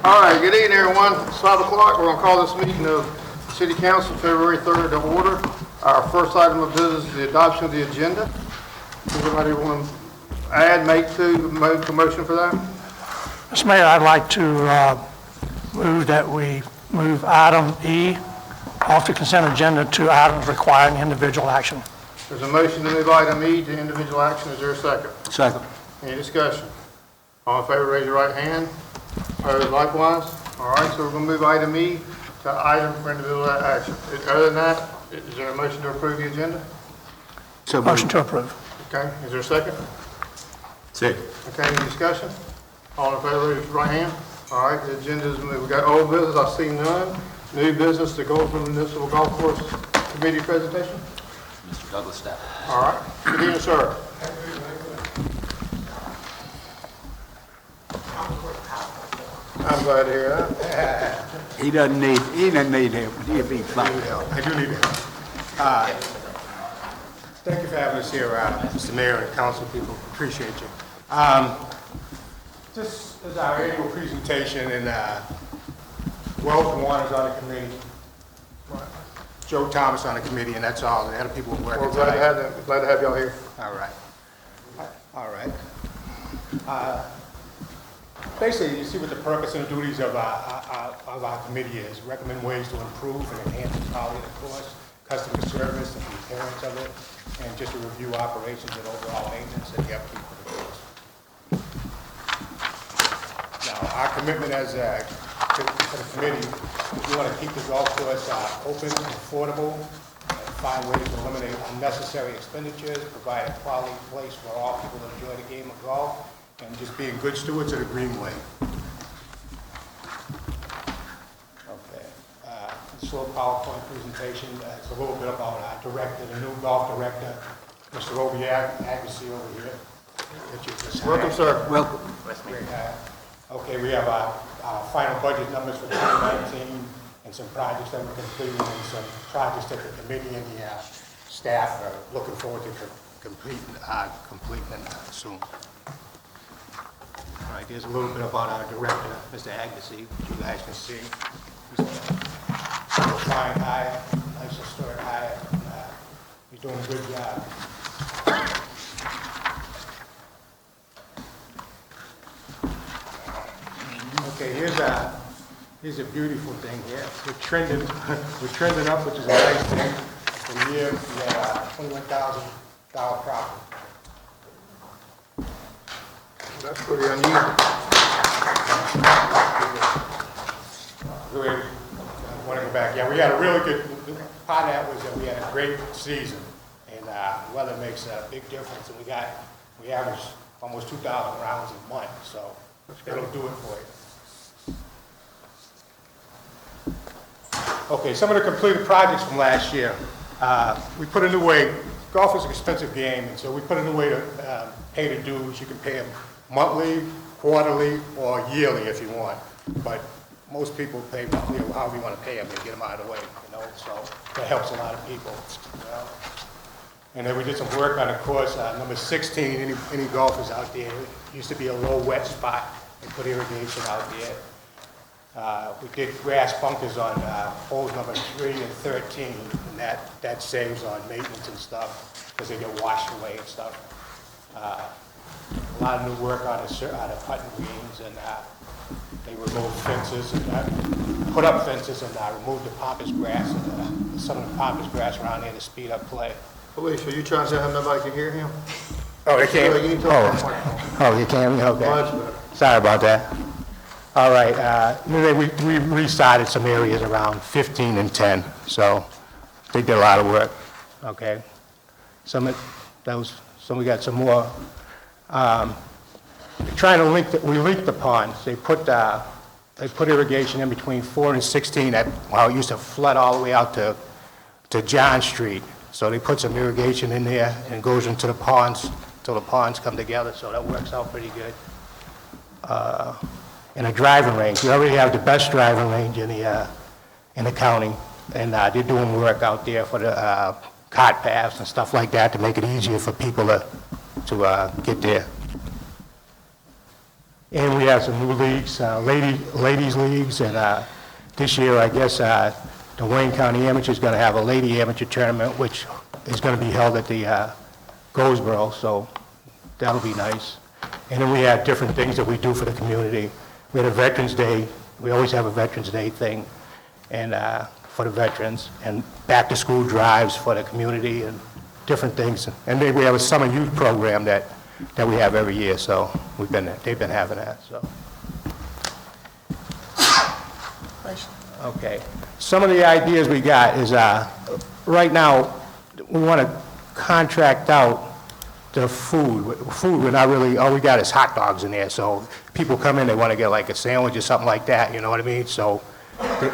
All right, good evening, everyone. It's 5 o'clock. We're going to call this meeting of City Council February 3rd to order. Our first item of business is the adoption of the agenda. Does anybody want to make a motion for that? Mr. Mayor, I'd like to move that we move item E off the consent agenda to items requiring individual action. There's a motion to move item E to individual action. Is there a second? Second. Any discussion? All in favor, raise your right hand. Opposed, likewise. All right, so we're going to move item E to item for individual action. Other than that, is there a motion to approve the agenda? So Motion to approve. Okay, is there a second? Second. Okay, any discussion? All in favor, raise your right hand. All right, the agenda is moved. We got old business, I see none. New business, the Goldsboro Municipal Golf Course Committee presentation. Mr. Douglas Staff. All right, good evening, sir. I'm glad to hear that. He doesn't need help, but he'll be fine. I do need help. Thank you for having us here, Mr. Mayor and council people. Appreciate you. This is our annual presentation, and Wells Warner's on the committee. Joe Thomas on the committee, and that's all. The other people are working Well, glad to have y'all here. All right. All right. Basically, you see what the purpose and duties of our committee is. Recommend ways to improve and enhance the quality of the course, customer service and the appearance of it, and just to review operations and overall maintenance and the upkeep of the course. Now, our commitment as to the committee is we want to keep the golf course open and affordable, and find ways to eliminate unnecessary expenditures, provide a quality place for all people to enjoy the game of golf, and just being good stewards of the greenway. Okay. This little PowerPoint presentation, it's a little bit about our director, the new golf director, Mr. Agassi over here. Welcome, sir. Welcome. Okay, we have our final budget numbers for 2019 and some projects that we're completing and some projects that the committee and the staff are looking forward to completing soon. All right, there's a little bit about our director, Mr. Agassi, which you guys can see. He's a fine hire, nice historic hire. He's doing a good job. Okay, here's a beautiful thing here. We're trending up, which is a nice thing. For the year, we had a $21,000 profit. That's pretty unusual. I want to go back. Yeah, we had a really good, part of that was that we had a great season, and weather makes a big difference, and we averaged almost 2,000 rounds a month, so it'll do it for you. Okay, some of the completed projects from last year. We put a new way, golf is an expensive game, and so we put a new way to pay the dues. You can pay them monthly, quarterly, or yearly if you want. But most people pay monthly or however you want to pay them to get them out of the way, so that helps a lot of people. And then we did some work on the course, number 16, any golfers out there. It used to be a low wet spot. We put irrigation out there. We did grass bunkers on holes number 3 and 13, and that saves on maintenance and stuff because they get washed away and stuff. A lot of new work on the putting greens, and they removed fences and put up fences and removed the pampas grass and some of the pampas grass around there to speed up play. Police, are you trying to tell him nobody can hear him? Oh, they can't. You need to talk to him. Oh, you can? Okay. Much better. Sorry about that. All right, we restarted some areas around 15 and 10, so they did a lot of work, okay? We got some more. We linked the ponds. They put irrigation in between 4 and 16 it used to flood all the way out to John Street. So they put some irrigation in there and it goes into the ponds till the ponds come together, so that works out pretty good. And a driving range. We already have the best driving range in the county, and they're doing work out there for the cart paths and stuff like that to make it easier for people to get there. And we have some new leagues, ladies leagues, and this year, I guess, the Wayne County Amateur is going to have a lady amateur tournament, which is going to be held at the Goldsboro, so that'll be nice. And then we have different things that we do for the community. We had a Veterans Day. We always have a Veterans Day thing, and for the veterans, and back-to-school drives for the community and different things. And then we have a summer youth program that we have every year, so they've been having that, so. Okay. Some of the ideas we got is, right now, we want to contract out the food. Food, we're not really, all we got is hot dogs in there, so people come in, they want to get like a sandwich or something like that, you know what I mean? So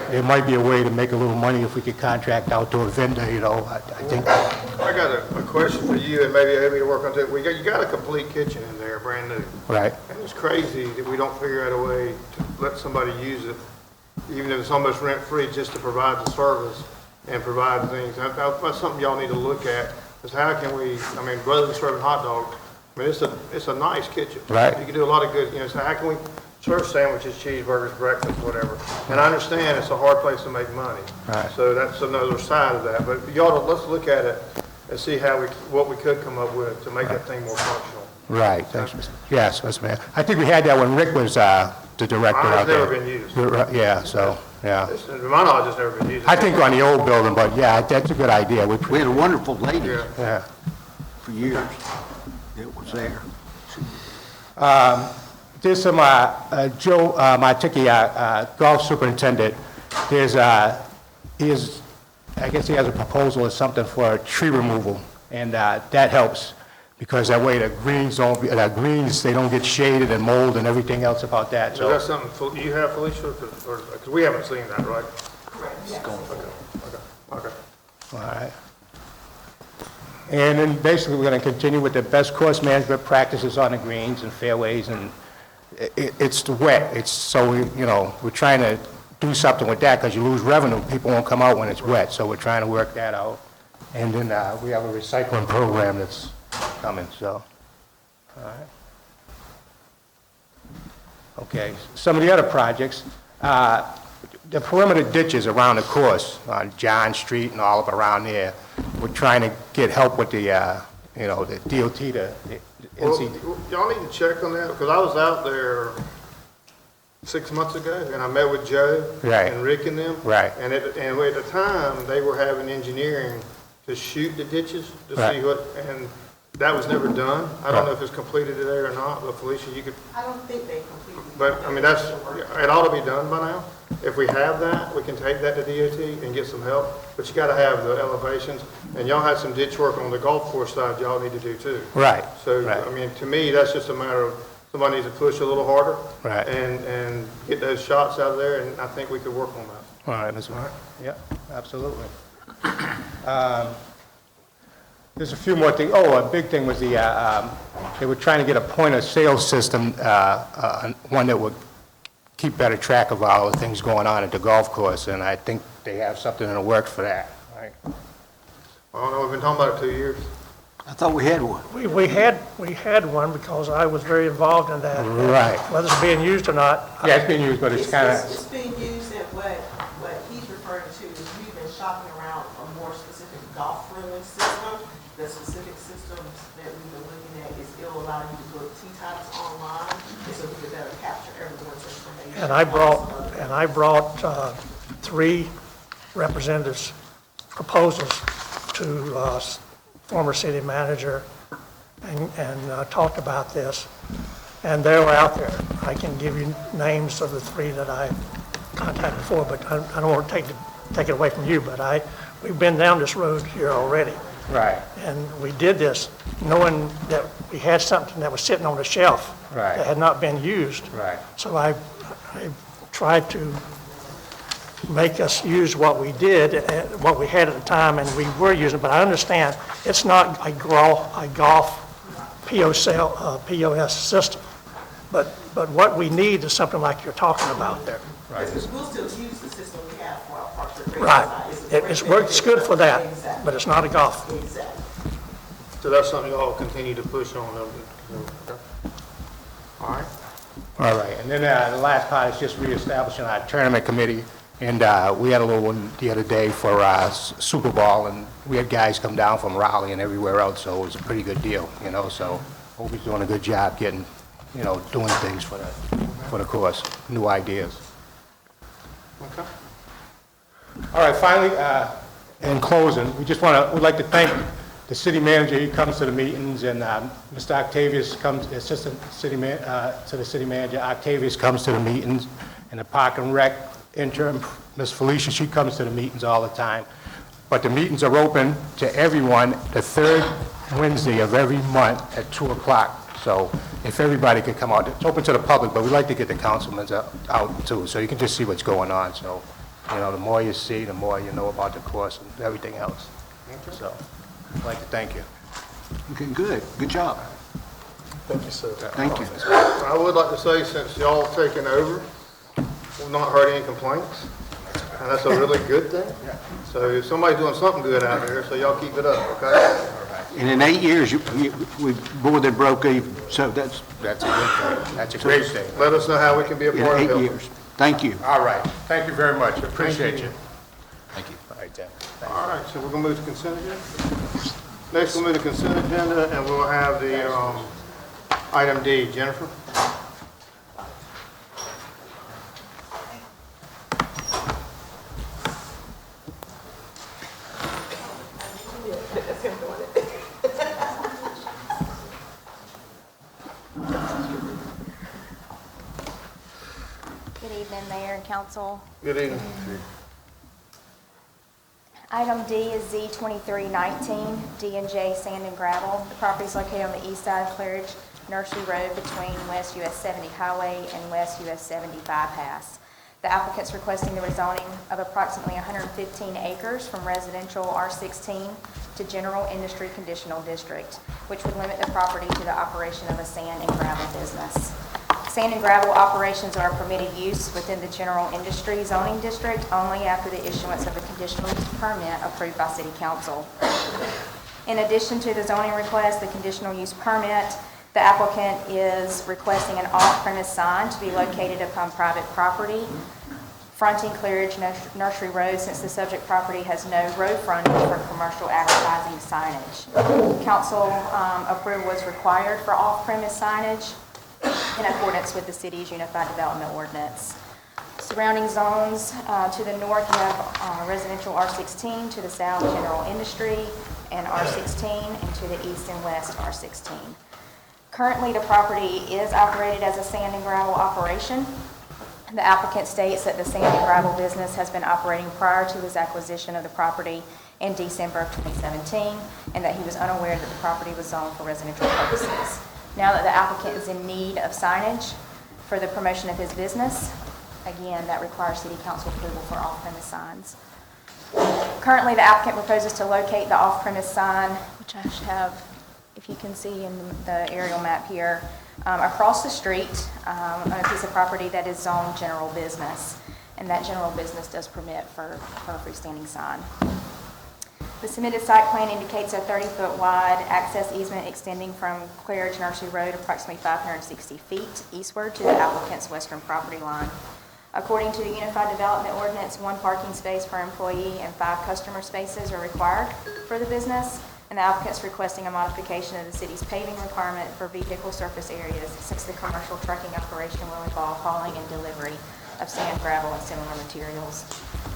there might be a way to make a little money if we could contract out to a vendor, you know, I think. I got a question for you, and maybe Amy to work on it. You got a complete kitchen in there, brand new. Right. And it's crazy that we don't figure out a way to let somebody use it, even if it's almost rent-free, just to provide the service and provide things. That's something y'all need to look at, is how can we, I mean, rather than serving hot dogs, I mean, it's a nice kitchen. Right. You can do a lot of good, you know, so how can we serve sandwiches, cheeseburgers, breakfast, whatever? And I understand it's a hard place to make money. Right. So that's another side of that. But y'all, let's look at it and see what we could come up with to make that thing more functional. Right, thanks, Mr. Yes, Mr. I think we had that when Rick was the director out Mine's there. never been used. Yeah, so, yeah. To my knowledge, it's never been used. I think on the old building, but yeah, that's a good idea. We had a wonderful lady Yeah. Yeah. for years that was there. There's some, Joe Marticki, golf superintendent, I guess he has a proposal or something for tree removal, and that helps, because that way the greens, they don't get shaded and mold and everything else about that, Is so. that something you have, Felicia, because we haven't seen that, right? Okay. All right. And then basically, we're going to continue with the best course management practices on the greens and fairways, and it's the wet. It's so, we're trying to do something with that, because you lose revenue. People won't come out when it's wet, so we're trying to work that out. And then we have a recycling program that's coming, so. All right. Okay, some of the other projects, the perimeter ditches around the course, on John Street and all up around there, we're trying to get help with the, the DOT, the Well, NC. y'all need to check on that, because I was out there 6 months ago, and I met with Joe Right. and Rick and them. Right. And at the time, they were having engineering to shoot the ditches to Right. see what, and that was never done. I don't know if it's completed today or not, but Felicia, you could, I don't think they completely. but, I mean, it ought to be done by now. If we have that, we can take that to DOT and get some help, but you gotta have the elevations, and y'all have some ditch work on the golf course side y'all need to do too. Right. So, right. I mean, to me, that's just a matter of, somebody needs to push a little harder. Right. And get those shots out of there, and I think we could work on that. All right, Ms. Mark. Yeah, absolutely. There's a few more things. Oh, a big thing was they were trying to get a point of sale system, one that would keep better track of all the things going on at the golf course, and I think they have something in the works for that. Right. I don't know, we've been talking about it 2 years. I thought we had one. We had one because I was very involved in that. Right. Whether it's being used or not, Yeah, it's being used, but it's kind of, It's being used, and what he's referring to is we've been shopping around a more specific golf-friendly system. The specific systems that we've been looking at is it'll allow you to book tee times online, so we can better capture everyone's information. and I brought 3 representatives' proposals to former city manager and talked about this, and they were out there. I can give you names of the 3 that I contacted before, but I don't want to take it away from you, but we've been down this road here already. right, And we did this knowing that we had something that was sitting on the shelf Right. that had not been used. right. So I tried to make us use what we did, what we had at the time, and we were using, but I understand it's not a golf POS system. But what we need is something like you're talking about there. Because we'll still use the system we have for our parks and recreation Right. side. It's works good for that, Exactly. but it's not a golf. Exactly. So that's something y'all continue to push on. Okay. All right. All right, and then the last part is just reestablishing our tournament committee. And we had a little one the other day for Super Bowl, and we had guys come down from Raleigh and everywhere else, so it was a pretty good deal, you know, so Opie's doing a good job getting, you know, doing things for the course, new ideas. Okay. All right, finally, in closing, we'd like to thank the city manager. He comes to the meetings, and Mr. Octavius comes, assistant city to the city manager. Octavius comes to the meetings, and the Park and Rec interim, Ms. Felicia, she comes to the meetings all the time. But the meetings are open to everyone the third Wednesday of every month at 2 o'clock. So if everybody could come out, it's open to the public, but we like to get the councilmen out too, so you can just see what's going on. So, you know, the more you see, the more you know about the course and everything else. So, I'd like to thank you. Okay, good. Good job. Thank you, sir. Thank you. I would like to say, since y'all taken over, we've not heard any complaints, and that's a really good thing. So if somebody's doing something good out there, so y'all keep it up, okay? And in 8 years, we more than broke even, so that's That's a good thing. That's a great thing. Let us know how we can be a in part of 8 it. years. Thank you. All right, thank you very much, appreciate you. Thank you. All right, Dan. All right, so we're gonna move to consent agenda. Next, we'll move to consent agenda, and we'll have the item D. Jennifer? Good evening, Mayor and Council. Good evening. Item D is Z2319, D&J Sand and Gravel. The property is located on the east side of Claridge Nursery Road between West US 70 Highway and West US 70 Bypass. The applicant's requesting the rezoning of approximately 115 acres from residential R16 to general industry conditional district, which would limit the property to the operation of a sand and gravel business. Sand and gravel operations are permitted use within the general industry zoning district only after the issuance of a conditional use permit approved by City Council. In addition to the zoning request, the conditional use permit, the applicant is requesting an off-premise sign to be located upon private property fronting Claridge Nursery Road, since the subject property has no road frontage for commercial advertising signage. Council approval was required for off-premise signage in accordance with the city's Unified Development Ordinance. Surrounding zones, to the north you have residential R16, to the south general industry and R16, and to the east and west R16. Currently the property is operated as a sand and gravel operation. The applicant states that the sand and gravel business has been operating prior to his acquisition of the property in December of 2017, and that he was unaware that the property was zoned for residential purposes. Now that the applicant is in need of signage for the promotion of his business, again, that requires City Council approval for off-premise signs. Currently, the applicant proposes to locate the off-premise sign, which I should have, if you can see in the aerial map here, across the street on a piece of property that is zoned general business, and that general business does permit for a freestanding sign. The submitted site plan indicates a 30-foot wide access easement extending from Claridge Nursery Road approximately 560 feet eastward to the applicant's western property line. According to the Unified Development Ordinance, 1 parking space per employee and 5 customer spaces are required for the business, and the applicant's requesting a modification of the city's paving requirement for vehicle surface areas, since the commercial trucking operation will involve hauling and delivery of sand, gravel, and similar materials.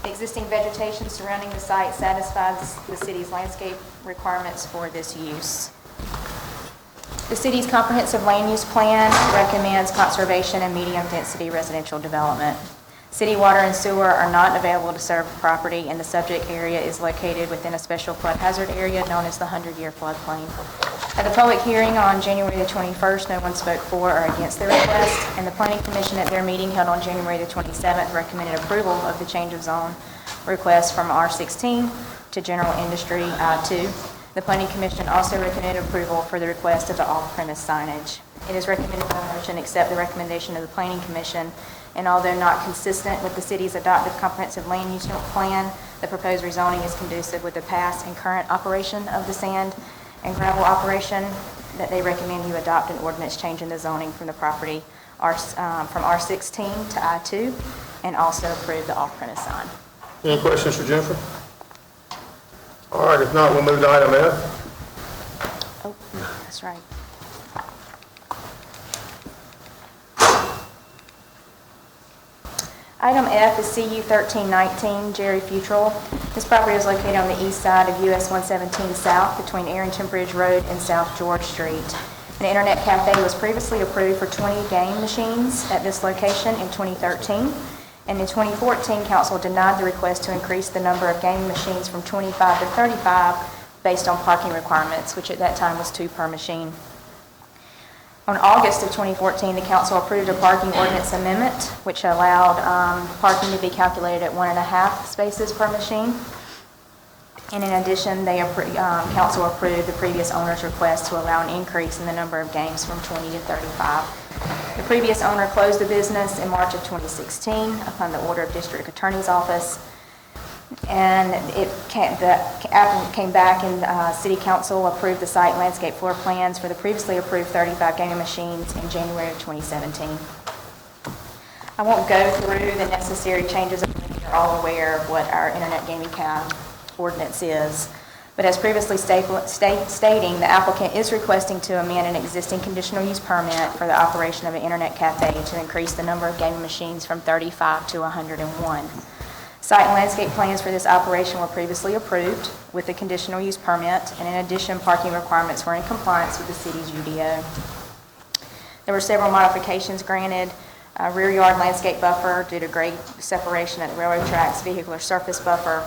The existing vegetation surrounding the site satisfies the city's landscape requirements for this use. The city's comprehensive land use plan recommends conservation and medium-density residential development. City water and sewer are not available to serve the property, and the subject area is located within a special flood hazard area known as the 100-year floodplain. At the public hearing on January the 21st, no one spoke for or against the request, and the Planning Commission at their meeting held on January the 27th recommended approval of the change of zone request from R16 to general industry I2. The Planning Commission also recommended approval for the request of the off-premise signage. It is recommended that the motion accept the recommendation of the Planning Commission, and although not consistent with the city's adopted comprehensive land use plan, the proposed rezoning is conducive with the past and current operation of the sand and gravel operation, that they recommend you adopt an ordinance changing the zoning from the property from R16 to I2, and also approve the off-premise sign. Any questions for Jennifer? All right, if not, we'll move to item F. Oh, that's right. Item F is CU 1319, Jerry Futrell. This property is located on the east side of US 117 South between Arrington Bridge Road and South George Street. An internet cafe was previously approved for 20 game machines at this location in 2013. And in 2014, council denied the request to increase the number of gaming machines from 25 to 35 based on parking requirements, which at that time was 2 per machine. On August of 2014, the council approved a parking ordinance amendment, which allowed parking to be calculated at 1.5 spaces per machine. And in addition, council approved the previous owner's request to allow an increase in the number of games from 20 to 35. The previous owner closed the business in March of 2016 upon the order of District Attorney's Office. And the applicant came back and City Council approved the site and landscape floor plans for the previously approved 35 gaming machines in January of 2017. I won't go through the necessary changes. I think you're all aware of what our internet gaming ordinance is. But as previously stating, the applicant is requesting to amend an existing conditional use permit for the operation of an internet cafe to increase the number of gaming machines from 35 to 101. Site and landscape plans for this operation were previously approved with the conditional use permit, and in addition, parking requirements were in compliance with the city's UDO. There were several modifications granted: rear yard landscape buffer due to grade separation at the railroad tracks, vehicular surface buffer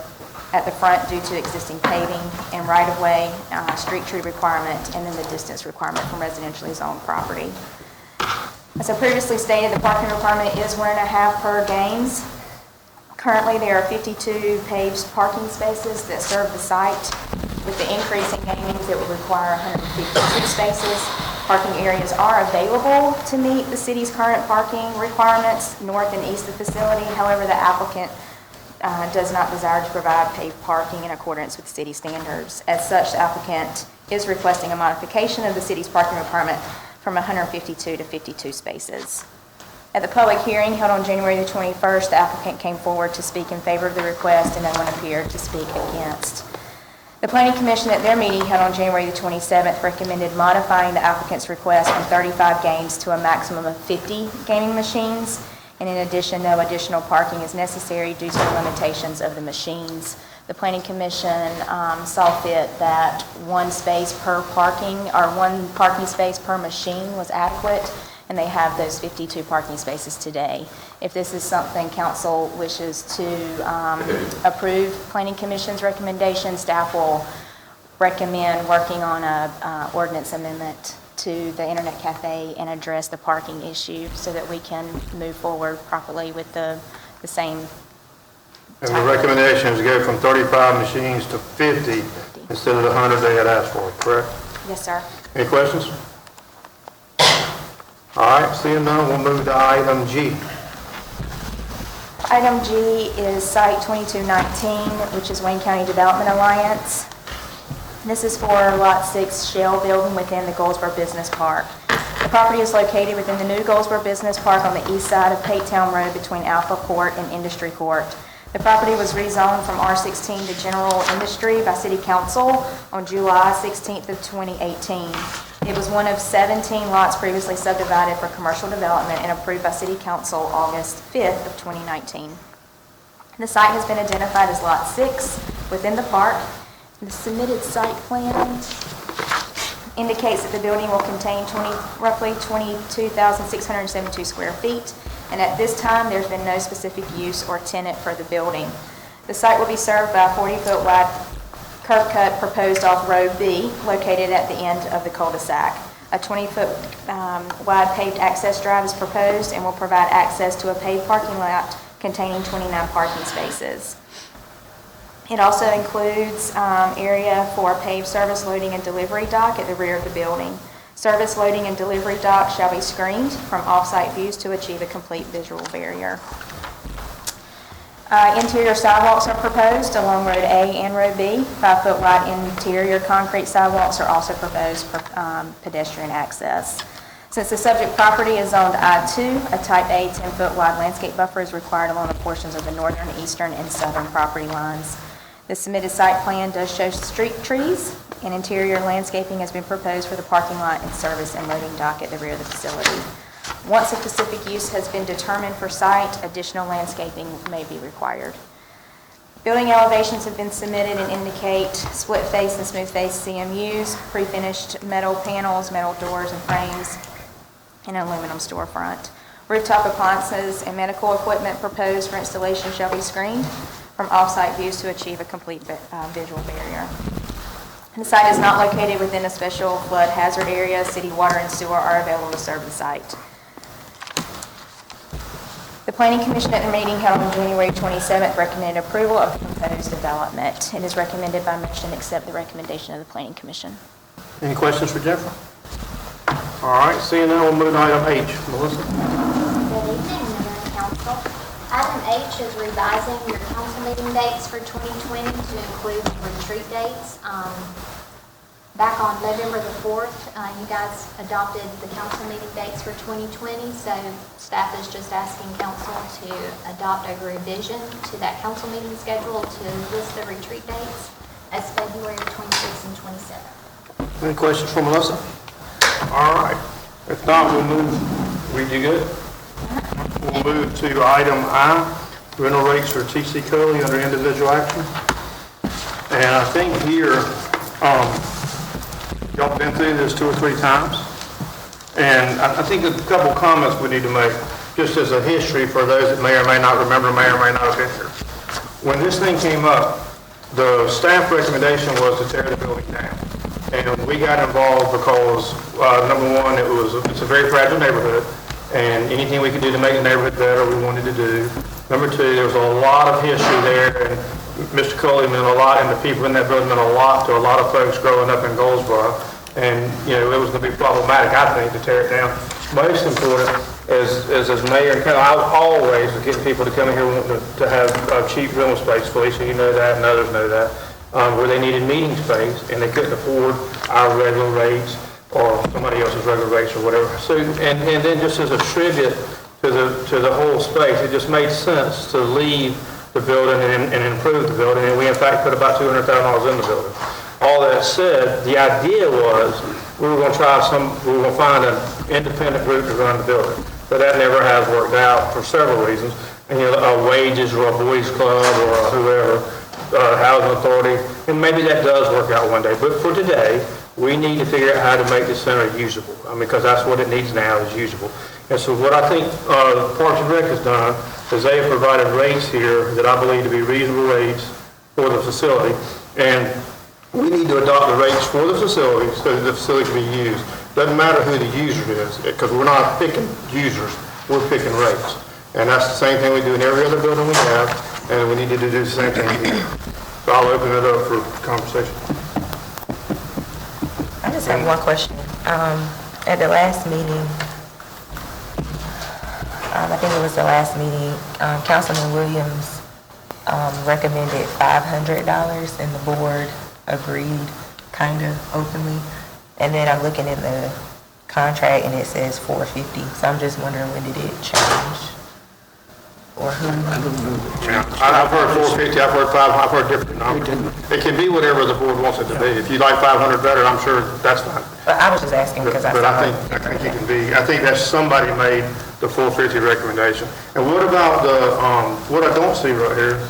at the front due to existing paving, and right-of-way, street tree requirement, and then the distance requirement from residentially zoned property. As I previously stated, the parking requirement is 1.5 per games. Currently, there are 52 paved parking spaces that serve the site. With the increase in gaming, it would require 152 spaces. Parking areas are available to meet the city's current parking requirements north and east of the facility. However, the applicant does not desire to provide paved parking in accordance with city standards. As such, the applicant is requesting a modification of the city's parking requirement from 152 to 52 spaces. At the public hearing held on January the 21st, the applicant came forward to speak in favor of the request, and no one appeared to speak against. The Planning Commission at their meeting held on January the 27th recommended modifying the applicant's request from 35 games to a maximum of 50 gaming machines, and in addition, no additional parking is necessary due to the limitations of the machines. The Planning Commission saw fit that 1 space per parking, or 1 parking space per machine was adequate, and they have those 52 parking spaces today. If this is something council wishes to approve Planning Commission's recommendation, staff will recommend working on a ordinance amendment to the internet cafe and address the parking issue so that we can move forward properly with the same. And the recommendation is to go from 35 machines to 50 instead of the 100 they had asked for, correct? Yes, sir. Any questions? All right, seeing none, we'll move to item G. Item G is Site 2219, which is Wayne County Development Alliance. This is for Lot 6 shell building within the Goldsboro Business Park. The property is located within the new Goldsboro Business Park on the east side of Patetown Road between Alpha Court and Industry Court. The property was rezoned from R16 to General Industry by City Council on July 16th of 2018. It was one of 17 lots previously subdivided for commercial development and approved by City Council August 5th of 2019. The site has been identified as Lot 6 within the park. The submitted site plan indicates that the building will contain roughly 22,672 square feet, and at this time there's been no specific use or tenant for the building. The site will be served by a 40-foot wide curb cut proposed off Road B, located at the end of the cul-de-sac. A 20-foot wide paved access drive is proposed and will provide access to a paved parking lot containing 29 parking spaces. It also includes area for a paved service loading and delivery dock at the rear of the building. Service loading and delivery dock shall be screened from off-site views to achieve a complete visual barrier. Interior sidewalks are proposed along Road A and Road B. 5-foot wide interior concrete sidewalks are also proposed for pedestrian access. Since the subject property is zoned I-2, a type A 10-foot wide landscape buffer is required along the portions of the northern, eastern, and southern property lines. The submitted site plan does show street trees, and interior landscaping has been proposed for the parking lot and service and loading dock at the rear of the facility. Once a specific use has been determined for site, additional landscaping may be required. Building elevations have been submitted and indicate split face and smooth face CMUs, pre-finished metal panels, metal doors and frames, and an aluminum storefront. Rooftop appliances and medical equipment proposed for installation shall be screened from off-site views to achieve a complete visual barrier. The site is not located within a special flood hazard area. City water and sewer are available to serve the site. The Planning Commission at the meeting held on January 27th recommended approval of the proposed development. It is recommended by motion to accept the recommendation of the Planning Commission. Any questions for Jennifer? All right, seeing none, we'll move to item H. Melissa? Good evening, Mayor and Council. Item H is revising your council meeting dates for 2020 to include retreat dates. Back on November the 4th, you guys adopted the council meeting dates for 2020, so staff is just asking council to adopt a revision to that council meeting schedule to list the retreat dates as February 26th and 27th. Any questions for Melissa? All right. If not, we'll move. Read you good? We'll move to item I, rental rates for TC Coley under individual action. And I think here, y'all been through this 2 or 3 times. And I think a couple comments we need to make, just as a history for those that may or may not remember, may or may not have been here. When this thing came up, the staff recommendation was to tear the building down. And we got involved because, number one, it's a very fragile neighborhood, and anything we could do to make the neighborhood better, we wanted to do. Number two, there was a lot of history there, and Mr. Coley meant a lot, and the people in that building meant a lot to a lot of folks growing up in Goldsboro. And, you know, it was going to be problematic, I think, to tear it down. Most important, as mayor, and I always was getting people to come in here wanting to have cheap rental space. Felicia, you know that, and others know that. Where they needed meeting space and they couldn't afford our regular rates or somebody else's regular rates or whatever. So, and then just as a tribute to the whole space, it just made sense to leave the building and improve the building. And we in fact put about $200,000 in the building. All that said, the idea was we were going to find an independent group to run the building. But that never has worked out for several reasons. And, you know, wages or a boys club or whoever. Housing authority, and maybe that does work out one day. But for today, we need to figure out how to make this center usable. I mean, because that's what it needs now, is usable. And so what I think Parks and Rec has done is they have provided rates here that I believe to be reasonable rates for the facility. And we need to adopt the rates for the facility so that the facility can be used. Doesn't matter who the user is, because we're not picking users, we're picking rates. And that's the same thing we do in every other building we have. And we needed to do the same thing here. So I'll open it up for conversation. I just have one question. At the last meeting, I think it was the last meeting, Councilman Williams recommended $500 and the board agreed kind of openly. And then I'm looking in the contract and it says $450. So I'm just wondering, when did it change? Or who? I've heard 450, I've heard 5, I've heard different numbers. It can be whatever the board wants it to be. If you like 500 better, I'm sure that's fine. But I was just asking because I But saw I think you can be, I think that somebody made the 450 recommendation. And what about the, what I don't see right here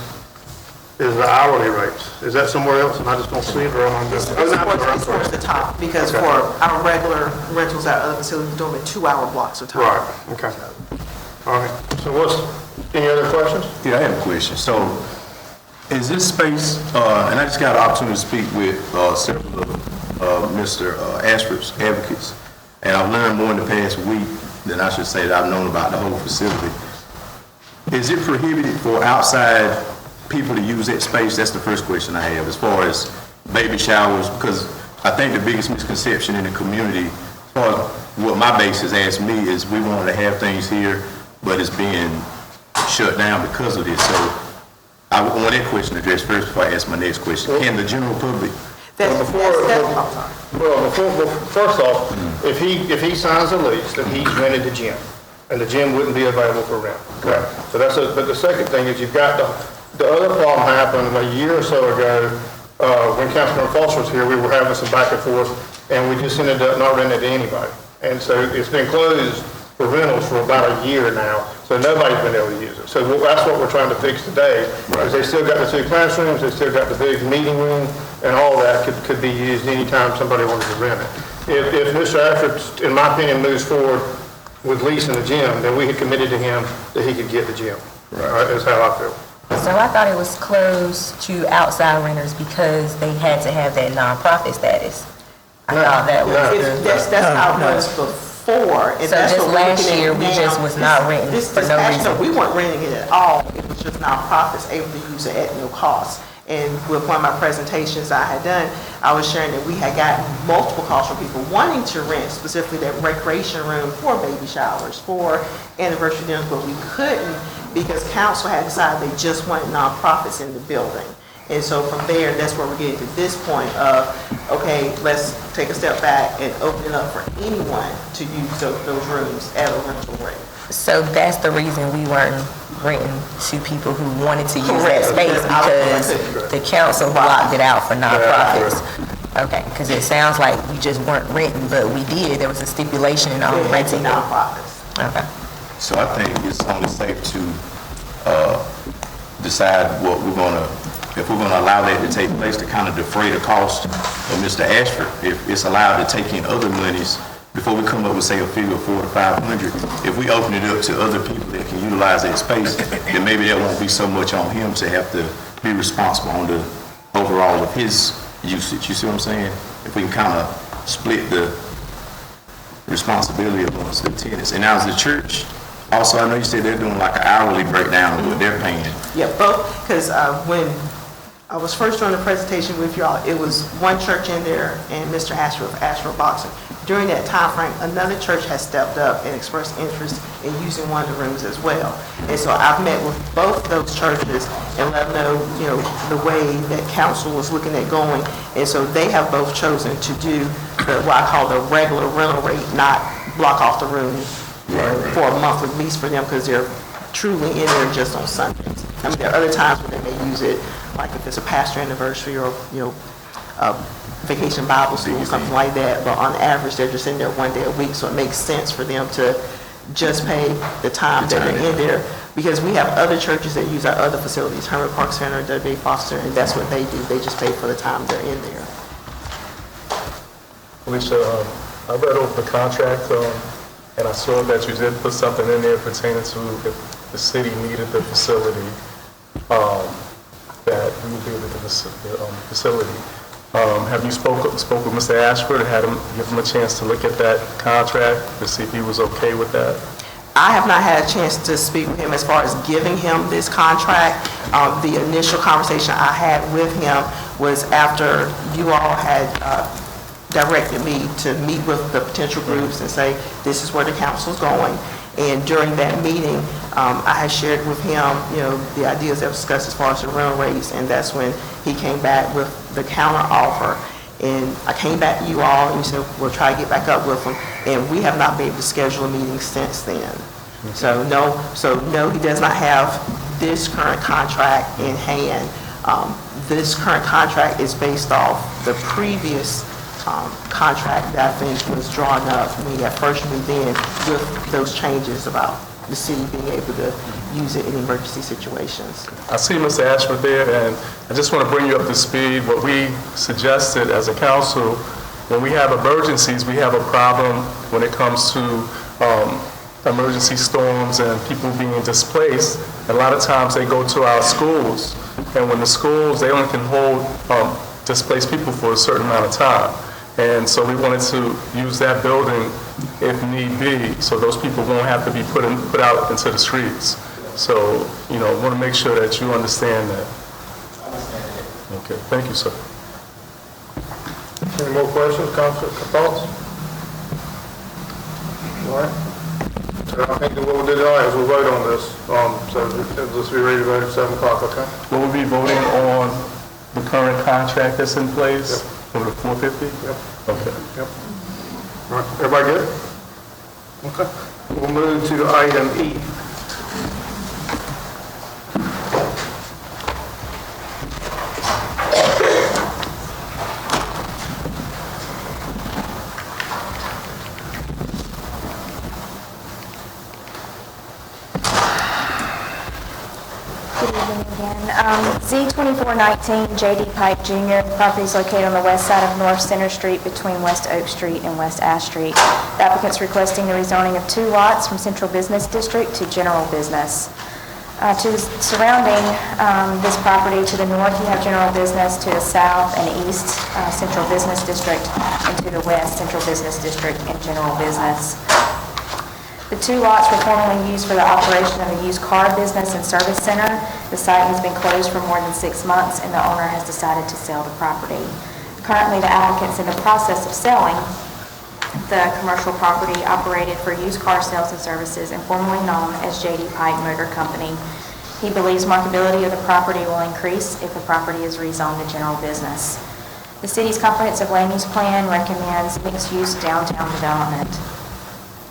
is the hourly rates. Is that somewhere else and I just don't see it, or am I just? It's towards the top, because for our regular rentals at other facilities, we're doing 2-hour blocks of time. Right, okay. All right, so any other questions? Yeah, I have a question. So, is this space, and I just got an opportunity to speak with several of Mr. Ashford's advocates, and I've learned more in the past week than I should say that I've known about the whole facility. Is it prohibited for outside people to use that space? That's the first question I have, as far as baby showers, because I think the biggest misconception in the community, as far as what my base has asked me, is we wanted to have things here, but it's being shut down because of this. So I want that question addressed first before I ask my next question. Can the general public First off, if he signs a lease, then he's rented the gym, and the gym wouldn't be available for rent. Okay. So but the second thing is you've got the other problem happened a year or so ago, when Councilman Foster was here, we were having some back and forth, and we just ended up not renting it to anybody. And so it's been closed for rentals for about a year now, so nobody's been able to use it. So that's what we're trying to fix today, is they still got the 2 classrooms, they still got the big meeting room, and all that could be used anytime somebody wanted to rent it. If Mr. Ashford, in my opinion, moves forward with leasing the gym, then we had committed to him that he could get the gym. Right. That's how I feel. So I thought it was closed to outside renters because they had to have that nonprofit status. I thought that was That's how it was before. And so that's just what we're last looking at year, we now. just was not renting This for no past reason. year, we weren't renting it at all. It was just nonprofits able to use it at no cost. And with one of my presentations I had done, I was sharing that we had gotten multiple calls from people wanting to rent specifically that recreation room for baby showers, for anniversary dinners, but we couldn't because council had decided they just wanted nonprofits in the building. And so from there, that's where we're getting to this point of, okay, let's take a step back and open it up for anyone to use those rooms at a rental rate. So that's the reason we weren't renting to people who wanted to use that Correct. space because the council blocked it out for nonprofits. Okay, because it sounds like we just weren't renting, but we did. There was a stipulation on renting. Nonprofits. Okay. So I think it's only safe to decide what we're gonna, if we're gonna allow that to take place to kind of defray the cost of Mr. Ashford. If it's allowed to take in other monies before we come up with, say, a figure of 400 to 500, if we open it up to other people that can utilize that space, then maybe that won't be so much on him to have to be responsible on the overall of his usage. You see what I'm saying? If we can kind of split the responsibility amongst the tenants. And now as the church, also, I know you said they're doing like an hourly breakdown of what they're paying. Yeah, both, because when I was first doing the presentation with y'all, it was one church in there and Mr. Ashford Boxing. During that time frame, another church has stepped up and expressed interest in using one of the rooms as well. And so I've met with both those churches and let them know, the way that council was looking at going. And so they have both chosen to do what I call the regular rental rate, not block off the room for a monthly lease for them because they're truly in there just on Sundays. I mean, there are other times when they may use it, like if it's a pastor anniversary or, vacation Bible school, something like that, but on average, they're just in there one day a week, so it makes sense for them to just pay the time that they're in there, because we have other churches that use our other facilities, Hermit Park Center, W. Foster, and that's what they do, they just pay for the time they're in there. Alicia, I read over the contract, and I saw that you did put something in there pertaining to if the city needed the facility, that we would be able to the facility. Have you spoke with Mr. Ashford and give him a chance to look at that contract to see if he was okay with that? I have not had a chance to speak with him as far as giving him this contract. The initial conversation I had with him was after you all had directed me to meet with the potential groups and say, this is where the council's going. And during that meeting, I had shared with him, the ideas that were discussed as far as the rental rates, and that's when he came back with the counter offer. And I came back to you all and you said, we'll try to get back up with him. And we have not been able to schedule a meeting since then. So no, he does not have this current contract in hand. This current contract is based off the previous contract that I think was drawn up when we had first moved in with those changes about the city being able to use it in emergency situations. I see Mr. Ashford there, and I just want to bring you up to speed. What we suggested as a council, when we have emergencies, we have a problem when it comes to emergency storms and people being displaced. A lot of times they go to our schools, and when the schools, they only can hold displaced people for a certain amount of time. And so we wanted to use that building if need be, so those people won't have to be put out into the streets. So, I want to make sure that you understand that. Okay, thank you, sir. Any more questions, Council, thoughts? All right. So I think that what we'll do tonight is we'll vote on this. So let's be ready to vote at 7 o'clock, okay? Will we be voting on the current contract that's in place? Over to 450? Yep. Okay. Yep. All right, everybody good? Okay. We'll move to item E. Good evening again. Z2419 JD Pike Jr., the property is located on the west side of North Center Street between West Oak Street and West Ash Street. The applicant's requesting the rezoning of 2 lots from Central Business District to General Business. To the surrounding this property, to the north you have General Business, to the south and east Central Business District, and to the west Central Business District and General Business. The 2 lots were formerly used for the operation of a used car business and service center. The site has been closed for more than 6 months, and the owner has decided to sell the property. Currently, the applicant's in the process of selling the commercial property operated for used car sales and services and formerly known as JD Pike Motor Company. He believes marketability of the property will increase if the property is rezoned to general business. The city's comprehensive land use plan recommends mixed-use downtown development.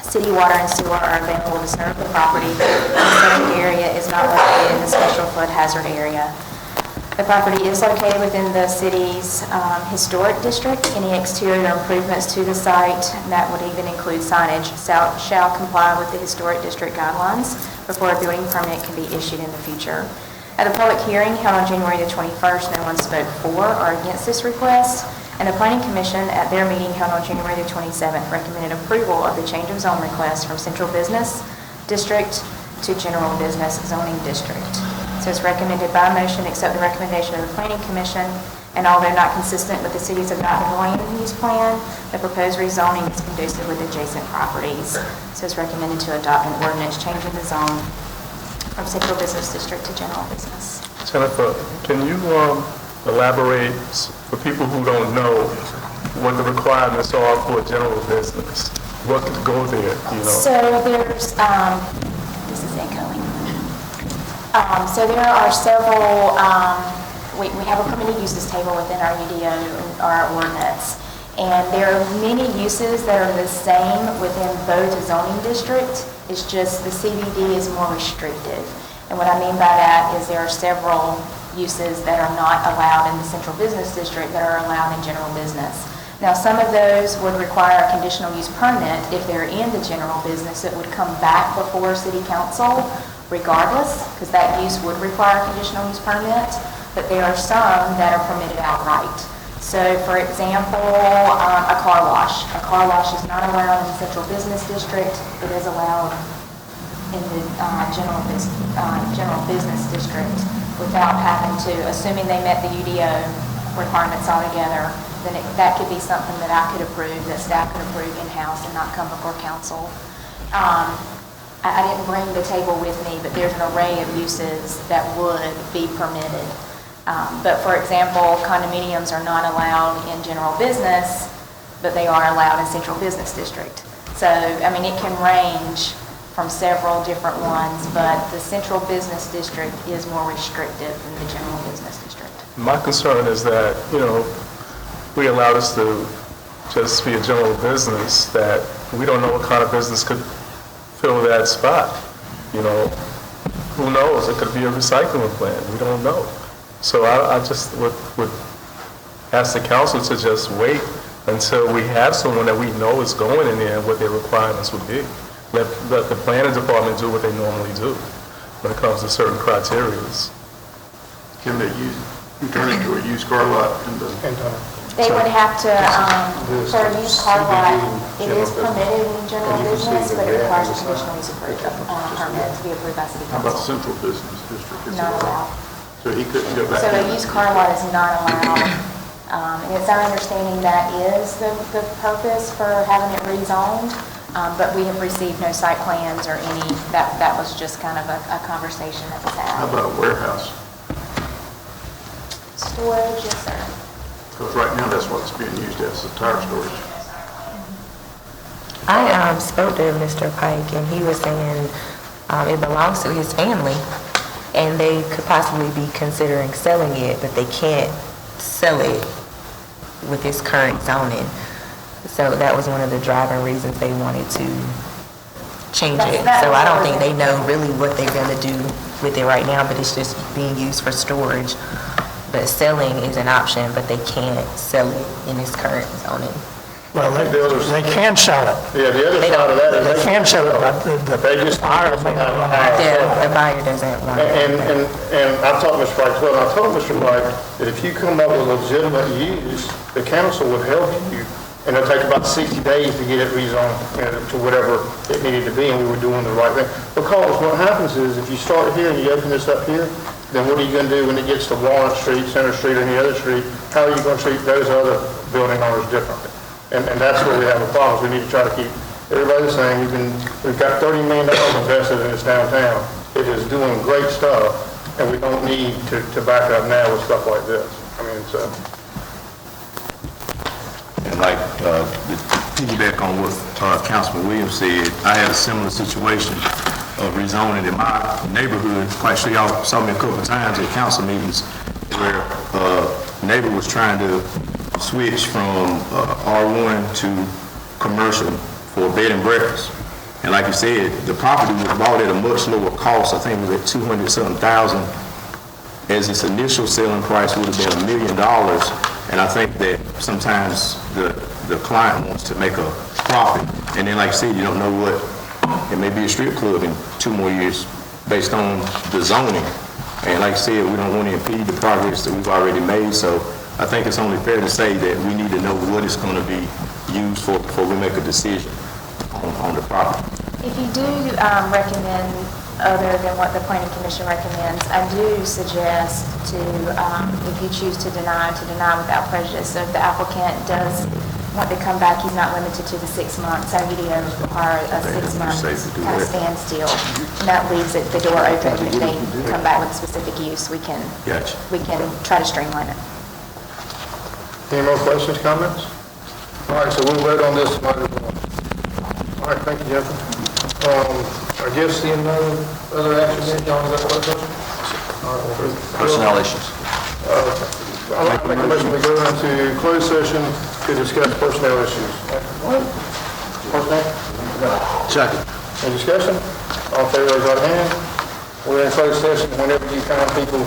City water and sewer are available to serve the property. The subject area is not located in the special flood hazard area. The property is located within the city's historic district. Any exterior improvements to the site, and that would even include signage, shall comply with the historic district guidelines before a building permit can be issued in the future. At a public hearing held on January the 21st, no one spoke for or against this request, and the Planning Commission at their meeting held on January the 27th recommended approval of the change of zone request from Central Business District to General Business Zoning District. So it's recommended by motion, accept the recommendation of the Planning Commission, and although not consistent with the city's adopted land use plan, the proposed rezoning is conducive with adjacent properties. So it's recommended to adopt an ordinance changing the zone from Central Business District to General Business. Jennifer, can you elaborate for people who don't know what the requirements are for a general business? What could go there, you know? So there's, this is echoing. So there are several, we have a permitted uses table within our UDO, our ordinance. And there are many uses that are the same within both zoning districts. It's just the CBD is more restrictive. And what I mean by that is there are several uses that are not allowed in the Central Business District that are allowed in general business. Now, some of those would require a conditional use permit. If they're in the general business, it would come back before City Council regardless, because that use would require a conditional use permit, but there are some that are permitted outright. So, for example, a car wash. A car wash is not allowed in the Central Business District. It is allowed in the general business district without having to, assuming they met the UDO requirements altogether, then that could be something that I could approve, that staff could approve in-house and not come before council. I didn't bring the table with me, but there's an array of uses that would be permitted. But for example, condominiums are not allowed in general business, but they are allowed in Central Business District. So, I mean, it can range from several different ones, but the Central Business District is more restrictive than the General Business District. My concern is that, you know, we allow this to just be a general business, that we don't know what kind of business could fill that spot. You know, who knows? It could be a recycling plant. We don't know. So I just would ask the council to just wait until we have someone that we know is going in there and what their requirements would be. Let the planning department do what they normally do when it comes to certain criteria. Can they turn it into a used car lot and They would have to, for a used car lot, it is permitted in general business, but it requires a conditional use permit to be approved by City How about Council. Central Business District? Is Not it- allowed. So he couldn't go back? So a used car lot is not allowed. And it's our understanding that is the purpose for having it rezoned. But we have received no site plans or any, that was just kind of a conversation that was How had. about a warehouse? Storage, yes, sir. Because right now, that's what it's being used as, the tire storage. I spoke to Mr. Pike, and he was saying it belongs to his family, and they could possibly be considering selling it, but they can't sell it with this current zoning. So that was one of the driving reasons they wanted to change it. So I don't think they know really what they're gonna do with it right now, but it's just being used for storage. But selling is an option, but they can't sell it in this current zoning. Well, they can sell it. Yeah, the other side of that is They can sell it, but they just buyer may not want to. The buyer doesn't want it. And I've talked to Mr. Wright as well, and I told Mr. Wright that if you come up with legitimate use, the council would help you, and it'll take about 60 days to get it rezoned, to whatever it needed to be, and we were doing the right thing. Because what happens is, if you start here and you open this up here, then what are you gonna do when it gets to Walnut Street, Center Street, or any other street? How are you gonna treat those other building owners differently? And that's where we have a problem. We need to try to keep everybody the same. We've got $30 million invested in this downtown. It is doing great stuff, and we don't need to back up now with stuff like this. I mean, so. And like, to piggyback on what Councilman Williams said, I had a similar situation of rezoning in my neighborhood. Quite sure y'all saw me a couple of times at council meetings where a neighbor was trying to switch from R1 to commercial for bed and breakfast. And like you said, the property was bought at a much lower cost. I think it was at 200-something thousand, as its initial selling price would have been $1 million. And I think that sometimes the client wants to make a profit. And then like you said, you don't know what, it may be a strip club in 2 more years based on the zoning. And like I said, we don't want to impede the progress that we've already made. So I think it's only fair to say that we need to know what it's going to be used for before we make a decision on the property. If you do recommend other than what the planning commission recommends, I do suggest to, if you choose to deny without prejudice. So if the applicant does want to come back, he's not limited to the 6 months. Our UDO require a 6 month kind of standstill. And that leaves the door open. If they come back with a specific use, we can try to streamline it. Any more questions, comments? All right, so we'll vote on this. All right, thank you, Jennifer. I guess seeing no other action, then, y'all, is that what it is? Personnel issues. I'd like to make a motion to go into closed session to discuss personnel issues. Personnel? Second. Any discussion? All in favor, raise your hand. We're in closed session. Whenever you find people